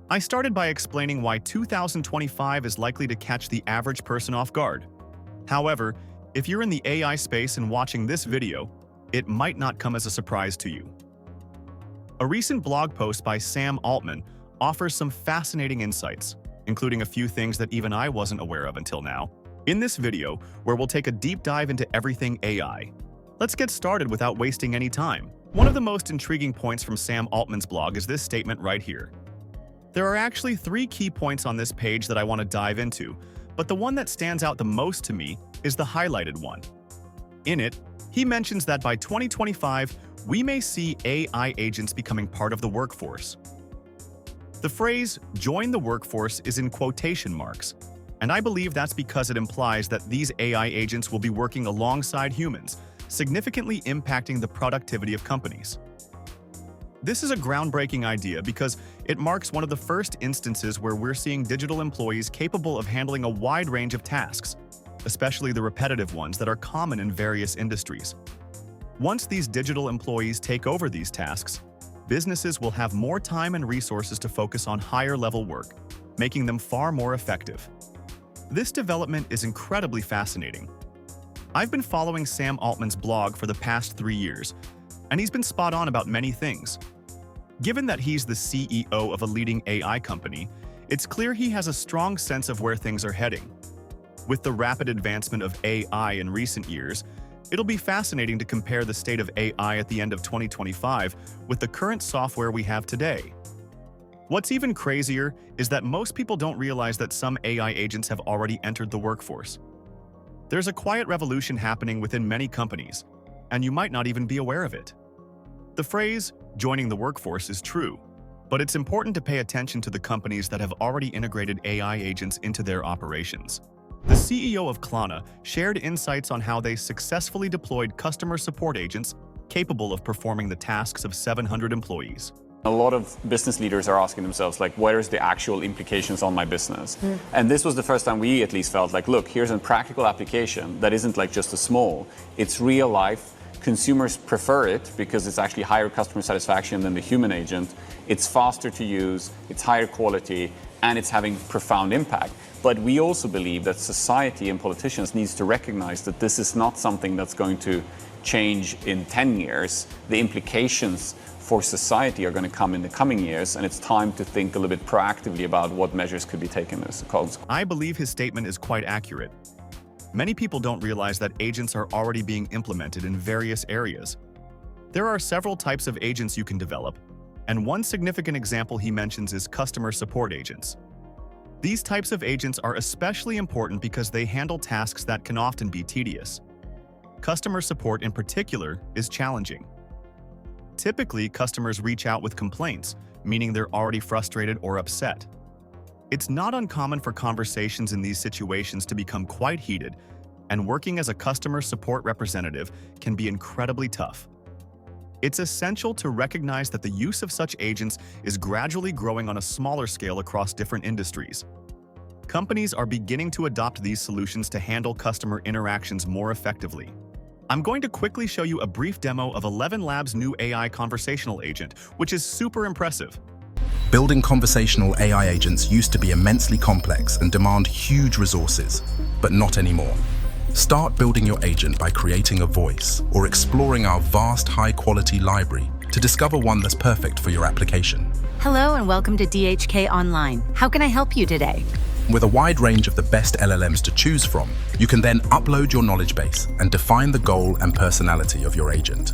I started by explaining why 2025 is likely to catch the average person off guard. However, if you're in the AI space and watching this video, it might not come as a surprise to you. A recent blog post by Sam Altman offers some fascinating insights, including a few things that even I wasn't aware of until now. In this video, where we'll take a deep dive into everything AI. Let's get started without wasting any time. One of the most intriguing points from Sam Altman's blog is this statement right here. There are actually 3 key points on this page that I want to dive into, but the one that stands out the most to me is the highlighted one. In it, he mentions that by 2025, we may see AI agents becoming part of the workforce. The phrase, "join the workforce," is in quotation marks, and I believe that's because it implies that these AI agents will be working alongside humans, significantly impacting the productivity of companies. This is a groundbreaking idea because it marks one of the first instances where we're seeing digital employees capable of handling a wide range of tasks, especially the repetitive ones that are common in various industries. Once these digital employees take over these tasks, businesses will have more time and resources to focus on higher-level work, making them far more effective. This development is incredibly fascinating. I've been following Sam Altman's blog for the past 3 years, and he's been spot on about many things. Given that he's the CEO of a leading AI company, it's clear he has a strong sense of where things are heading. With the rapid advancement of AI in recent years, it'll be fascinating to compare the state of AI at the end of 2025 with the current software we have today. What's even crazier is that most people don't realize that some AI agents have already entered the workforce. There's a quiet revolution happening within many companies, and you might not even be aware of it. The phrase, "joining the workforce," is true, but it's important to pay attention to the companies that have already integrated AI agents into their operations. The CEO of Klarna shared insights on how they successfully deployed customer support agents capable of performing the tasks of 700 employees. A lot of business leaders are asking themselves, like, what is the actual implications on my business? And this was the first time we at least felt like, look, here's a practical application that isn't like just a small, it's real life. Consumers prefer it because it's actually higher customer satisfaction than the human agent. It's faster to use, it's higher quality, and it's having profound impact. But we also believe that society and politicians needs to recognize that this is not something that's going to change in 10 years. The implications for society are going to come in the coming years, and it's time to think a little bit proactively about what measures could be taken as a consequence. I believe his statement is quite accurate. Many people don't realize that agents are already being implemented in various areas. There are several types of agents you can develop, and one significant example he mentions is customer support agents. These types of agents are especially important because they handle tasks that can often be tedious. Customer support in particular is challenging. Typically, customers reach out with complaints, meaning they're already frustrated or upset. It's not uncommon for conversations in these situations to become quite heated, and working as a customer support representative can be incredibly tough. It's essential to recognize that the use of such agents is gradually growing on a smaller scale across different industries. Companies are beginning to adopt these solutions to handle customer interactions more effectively. I'm going to quickly show you a brief demo of 11 Labs' new AI conversational agent, which is super impressive. Building conversational AI agents used to be immensely complex and demand huge resources, but not anymore. Start building your agent by creating a voice or exploring our vast high-quality library to discover one that's perfect for your application. Hello and welcome to DHK Online. How can I help you today? With a wide range of the best LLMs to choose from, you can then upload your knowledge base and define the goal and personality of your agent.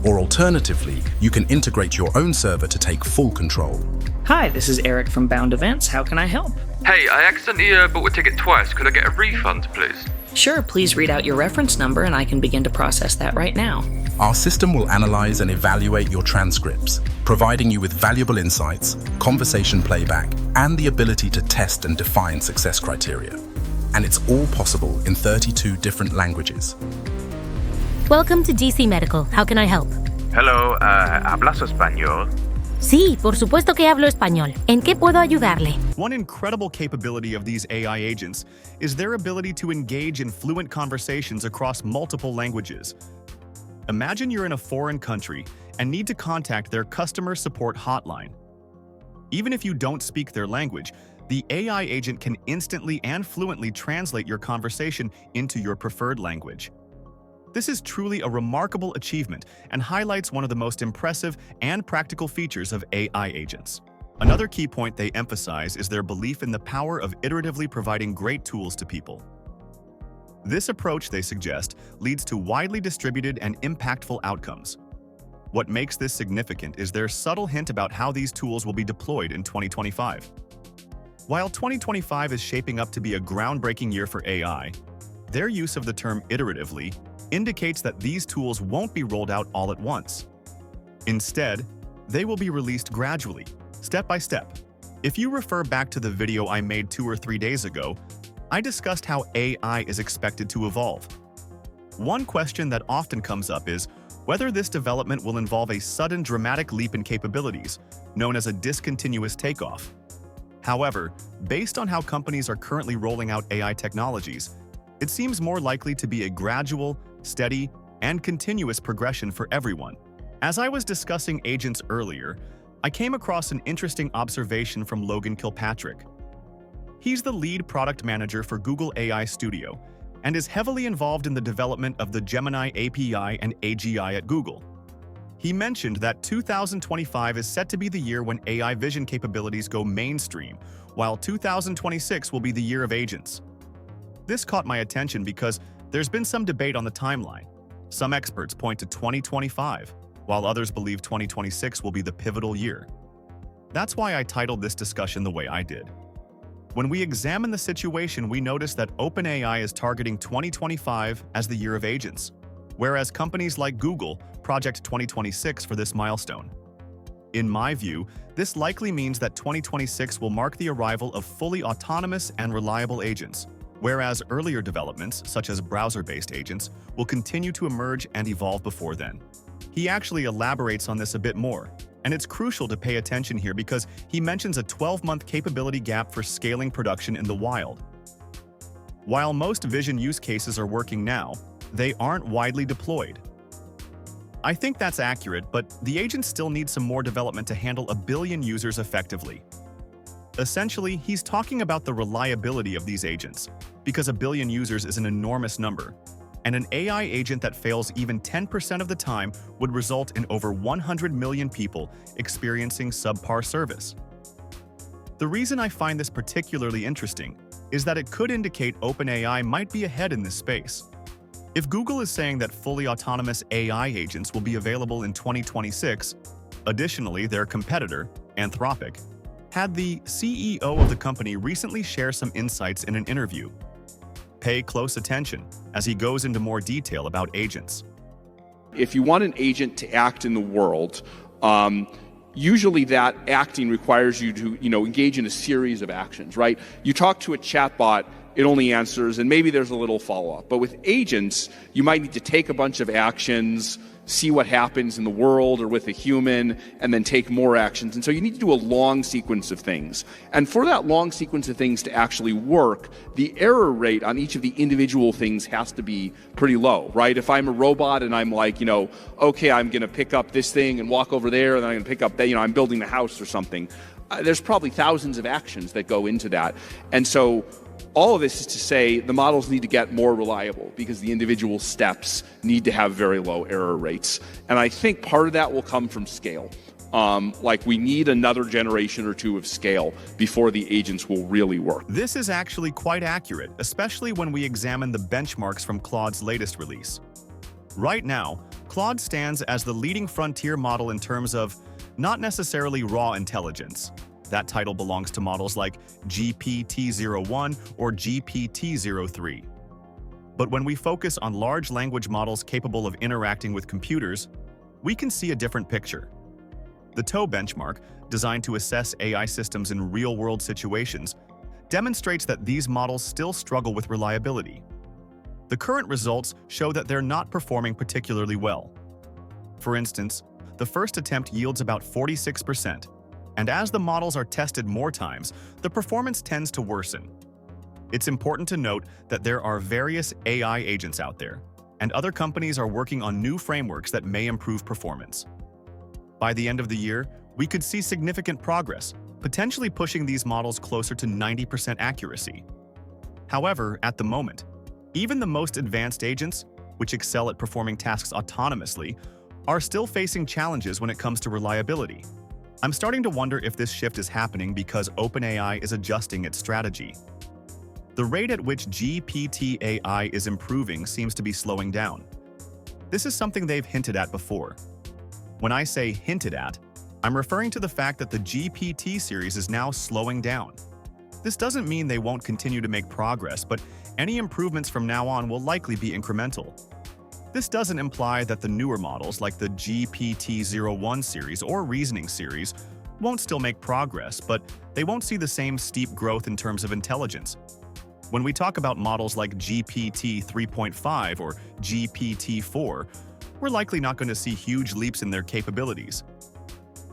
Or alternatively, you can integrate your own server to take full control. Hi, this is Eric from Bound Events. How can I help? Hey, I accidentally bought a ticket twice. Could I get a refund, please? Sure, please read out your reference number and I can begin to process that right now. Our system will analyze and evaluate your transcripts, providing you with valuable insights, conversation playback, and the ability to test and define success criteria. And it's all possible in 32 different languages. Welcome to DC Medical. How can I help? Hello, ¿hablas español? Sí, por supuesto que hablo español. ¿En qué puedo ayudarle? One incredible capability of these AI agents is their ability to engage in fluent conversations across multiple languages. Imagine you're in a foreign country and need to contact their customer support hotline. Even if you don't speak their language, the AI agent can instantly and fluently translate your conversation into your preferred language. This is truly a remarkable achievement and highlights one of the most impressive and practical features of AI agents. Another key point they emphasize is their belief in the power of iteratively providing great tools to people. This approach, they suggest, leads to widely distributed and impactful outcomes. What makes this significant is their subtle hint about how these tools will be deployed in 2025. While 2025 is shaping up to be a groundbreaking year for AI, their use of the term iteratively indicates that these tools won't be rolled out all at once. Instead, they will be released gradually, step by step. If you refer back to the video I made 2 or 3 days ago, I discussed how AI is expected to evolve. One question that often comes up is whether this development will involve a sudden dramatic leap in capabilities, known as a discontinuous takeoff. However, based on how companies are currently rolling out AI technologies, it seems more likely to be a gradual, steady, and continuous progression for everyone. As I was discussing agents earlier, I came across an interesting observation from Logan Kilpatrick. He's the lead product manager for Google AI Studio and is heavily involved in the development of the Gemini API and AGI at Google. He mentioned that 2025 is set to be the year when AI vision capabilities go mainstream, while 2026 will be the year of agents. This caught my attention because there's been some debate on the timeline. Some experts point to 2025, while others believe 2026 will be the pivotal year. That's why I titled this discussion the way I did. When we examine the situation, we notice that OpenAI is targeting 2025 as the year of agents, whereas companies like Google project 2026 for this milestone. In my view, this likely means that 2026 will mark the arrival of fully autonomous and reliable agents, whereas earlier developments, such as browser-based agents, will continue to emerge and evolve before then. He actually elaborates on this a bit more, and it's crucial to pay attention here because he mentions a 12-month capability gap for scaling production in the wild. While most vision use cases are working now, they aren't widely deployed. I think that's accurate, but the agents still need some more development to handle 1 billion users effectively. Essentially, he's talking about the reliability of these agents, because 1 billion users is an enormous number, and an AI agent that fails even 10% of the time would result in over 100 million people experiencing subpar service. The reason I find this particularly interesting is that it could indicate OpenAI might be ahead in this space. If Google is saying that fully autonomous AI agents will be available in 2026, additionally, their competitor, Anthropic, had the CEO of the company recently share some insights in an interview. Pay close attention as he goes into more detail about agents. If you want an agent to act in the world, usually that acting requires you to, engage in a series of actions, right? You talk to a chatbot, it only answers, and maybe there's a little follow-up. But with agents, you might need to take a bunch of actions, see what happens in the world or with a human, and then take more actions. And so you need to do a long sequence of things. And for that long sequence of things to actually work, the error rate on each of the individual things has to be pretty low, right? If I'm a robot and I'm like, okay, I'm going to pick up this thing and walk over there, and then I'm going to pick up that, I'm building a house or something. There's probably thousands of actions that go into that. And so all of this is to say the models need to get more reliable because the individual steps need to have very low error rates. And I think part of that will come from scale. We need another generation or two of scale before the agents will really work. This is actually quite accurate, especially when we examine the benchmarks from Claude's latest release. Right now, Claude stands as the leading frontier model in terms of not necessarily raw intelligence. That title belongs to models like GPT-01 or GPT-03. But when we focus on large language models capable of interacting with computers, we can see a different picture. The TOE benchmark, designed to assess AI systems in real-world situations, demonstrates that these models still struggle with reliability. The current results show that they're not performing particularly well. For instance, the first attempt yields about 46%, and as the models are tested more times, the performance tends to worsen. It's important to note that there are various AI agents out there, and other companies are working on new frameworks that may improve performance. By the end of the year, we could see significant progress, potentially pushing these models closer to 90% accuracy. However, at the moment, even the most advanced agents, which excel at performing tasks autonomously, are still facing challenges when it comes to reliability. I'm starting to wonder if this shift is happening because OpenAI is adjusting its strategy. The rate at which GPT AI is improving seems to be slowing down. This is something they've hinted at before. When I say hinted at, I'm referring to the fact that the GPT series is now slowing down. This doesn't mean they won't continue to make progress, but any improvements from now on will likely be incremental. This doesn't imply that the newer models, like the GPT-01 series or Reasoning series, won't still make progress, but they won't see the same steep growth in terms of intelligence. When we talk about models like GPT 3.5 or GPT 4, we're likely not going to see huge leaps in their capabilities.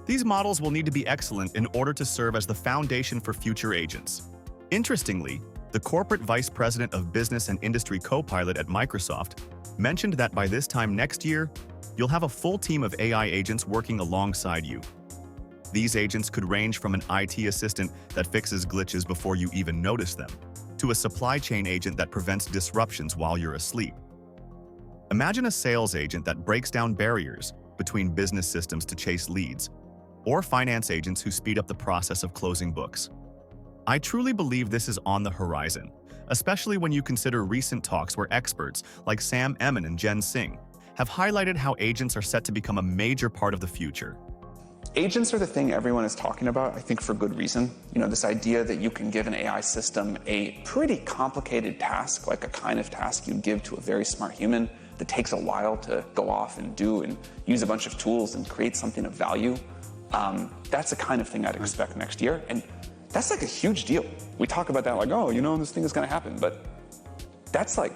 These models will need to be excellent in order to serve as the foundation for future agents. Interestingly, the corporate vice president of business and industry Copilot at Microsoft mentioned that by this time next year, you'll have a full team of AI agents working alongside you. These agents could range from an IT assistant that fixes glitches before you even notice them, to a supply chain agent that prevents disruptions while you're asleep. Imagine a sales agent that breaks down barriers between business systems to chase leads, or finance agents who speed up the process of closing books. I truly believe this is on the horizon, especially when you consider recent talks where experts like Sam Emin and Jen Singh have highlighted how agents are set to become a major part of the future. Agents are the thing everyone is talking about, I think for good reason. This idea that you can give an AI system a pretty complicated task, like a kind of task you'd give to a very smart human that takes a while to go off and do and use a bunch of tools and create something of value. That's the kind of thing I'd expect next year. And that's like a huge deal. We talk about that like, oh, this thing is going to happen. But that's like,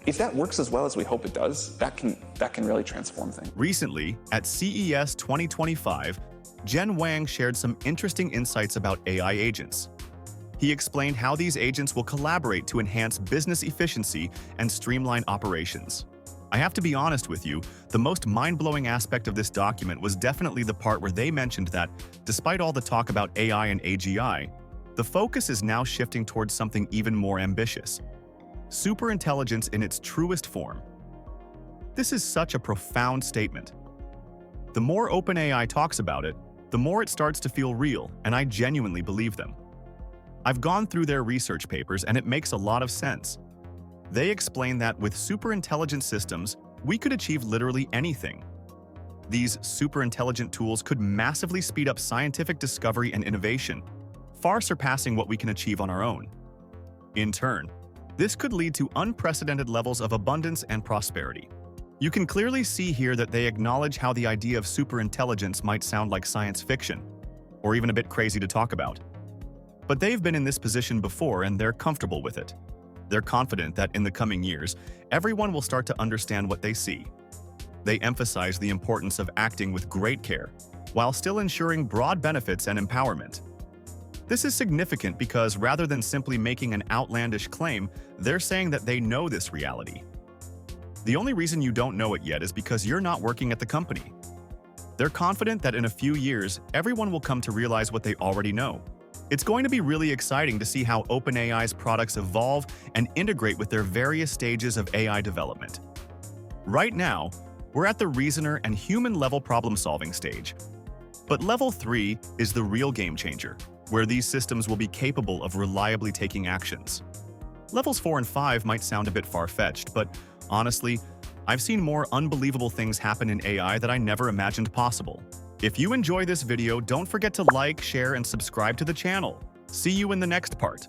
if that works as well as we hope it does, that can really transform things. Recently, at CES 2025, Jen Wang shared some interesting insights about AI agents. He explained how these agents will collaborate to enhance business efficiency and streamline operations. I have to be honest with you, the most mind-blowing aspect of this document was definitely the part where they mentioned that, despite all the talk about AI and AGI, the focus is now shifting towards something even more ambitious: superintelligence in its truest form. This is such a profound statement. The more OpenAI talks about it, the more it starts to feel real, and I genuinely believe them. I've gone through their research papers, and it makes a lot of sense. They explain that with superintelligent systems, we could achieve literally anything. These superintelligent tools could massively speed up scientific discovery and innovation, far surpassing what we can achieve on our own. In turn, this could lead to unprecedented levels of abundance and prosperity. You can clearly see here that they acknowledge how the idea of superintelligence might sound like science fiction, or even a bit crazy to talk about. But they've been in this position before and they're comfortable with it. They're confident that in the coming years, everyone will start to understand what they see. They emphasize the importance of acting with great care, while still ensuring broad benefits and empowerment. This is significant because rather than simply making an outlandish claim, they're saying that they know this reality. The only reason you don't know it yet is because you're not working at the company. They're confident that in a few years, everyone will come to realize what they already know. It's going to be really exciting to see how OpenAI's products evolve and integrate with their various stages of AI development. Right now, we're at the reasoner and human-level problem-solving stage. But Level 3 is the real game changer, where these systems will be capable of reliably taking actions. Levels 4 and 5 might sound a bit far-fetched, but honestly, I've seen more unbelievable things happen in AI that I never imagined possible. If you enjoy this video, don't forget to like, share, and subscribe to the channel. See you in the next part.